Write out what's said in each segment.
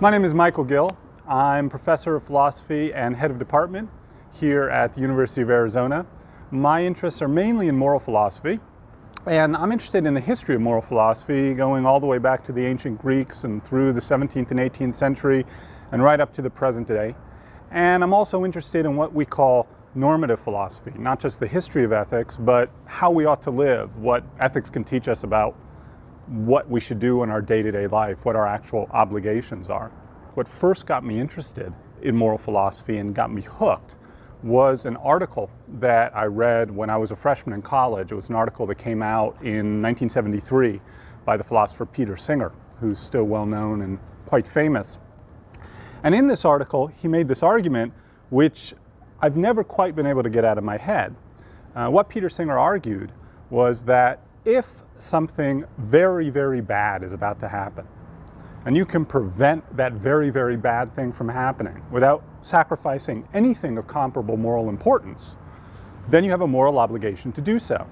My name is Michael Gill. I'm professor of philosophy and head of department here at the University of Arizona. My interests are mainly in moral philosophy, and I'm interested in the history of moral philosophy going all the way back to the ancient Greeks and through the 17th and 18th century and right up to the present day. And I'm also interested in what we call normative philosophy, not just the history of ethics, but how we ought to live, what ethics can teach us about what we should do in our day-to-day life, what our actual obligations are. What first got me interested in moral philosophy and got me hooked was an article that I read when I was a freshman in college. It was an article that came out in 1973 by the philosopher Peter Singer, who's still well known and quite famous. And in this article, he made this argument which I've never quite been able to get out of my head. What Peter Singer argued was that if something very, very bad is about to happen, and you can prevent that very, very bad thing from happening without sacrificing anything of comparable moral importance, then you have a moral obligation to do so.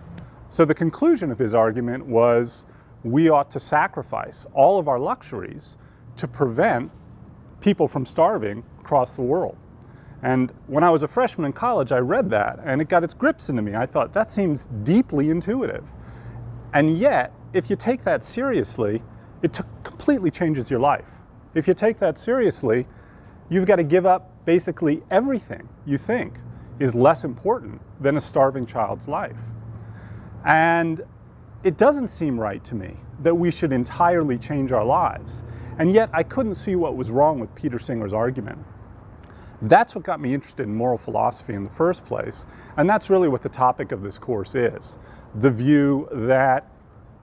So the conclusion of his argument was we ought to sacrifice all of our luxuries to prevent people from starving across the world. And when I was a freshman in college, I read that and it got its grips into me. I thought, that seems deeply intuitive. And yet, if you take that seriously, it completely changes your life. If you take that seriously, you've got to give up basically everything you think is less important than a starving child's life. And it doesn't seem right to me that we should entirely change our lives. And yet, I couldn't see what was wrong with Peter Singer's argument. That's what got me interested in moral philosophy in the first place, and that's really what the topic of this course is. The view that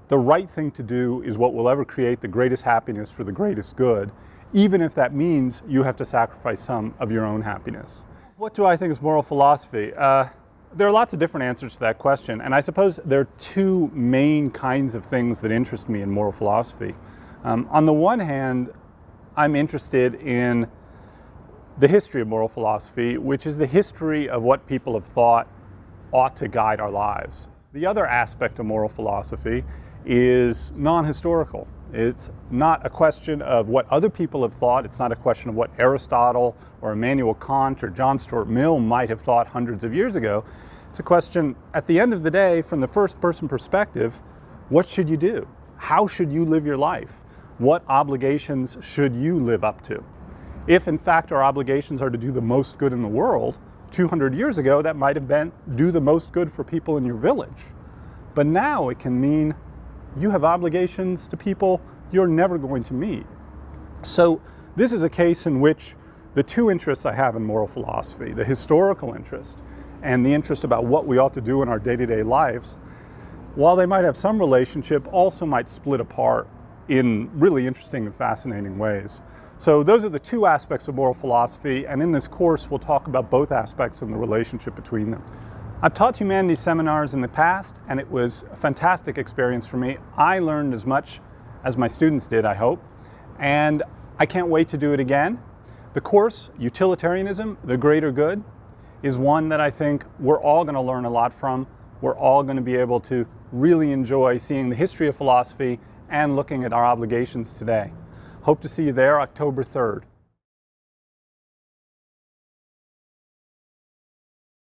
the right thing to do is what will ever create the greatest happiness for the greatest good, even if that means you have to sacrifice some of your own happiness. What do I think is moral philosophy? There are lots of different answers to that question, and I suppose there are two main kinds of things that interest me in moral philosophy. On the one hand, I'm interested in the history of moral philosophy, which is the history of what people have thought ought to guide our lives. The other aspect of moral philosophy is non-historical. It's not a question of what other people have thought. It's not a question of what Aristotle or Immanuel Kant or John Stuart Mill might have thought hundreds of years ago. It's a question, at the end of the day, from the first-person perspective, what should you do? How should you live your life? What obligations should you live up to? If, in fact, our obligations are to do the most good in the world, 200 years ago, that might have been do the most good for people in your village. But now it can mean you have obligations to people you're never going to meet. So this is a case in which the two interests I have in moral philosophy, the historical interest and the interest about what we ought to do in our day-to-day lives, while they might have some relationship, also might split apart in really interesting and fascinating ways. So those are the two aspects of moral philosophy, and in this course we'll talk about both aspects and the relationship between them. I've taught humanities seminars in the past, and it was a fantastic experience for me. I learned as much as my students did, I hope, and I can't wait to do it again. The course, Utilitarianism, the Greater Good, is one that I think we're all going to learn a lot from. We're all going to be able to really enjoy seeing the history of philosophy and looking at our obligations today. Hope to see you there October 3rd.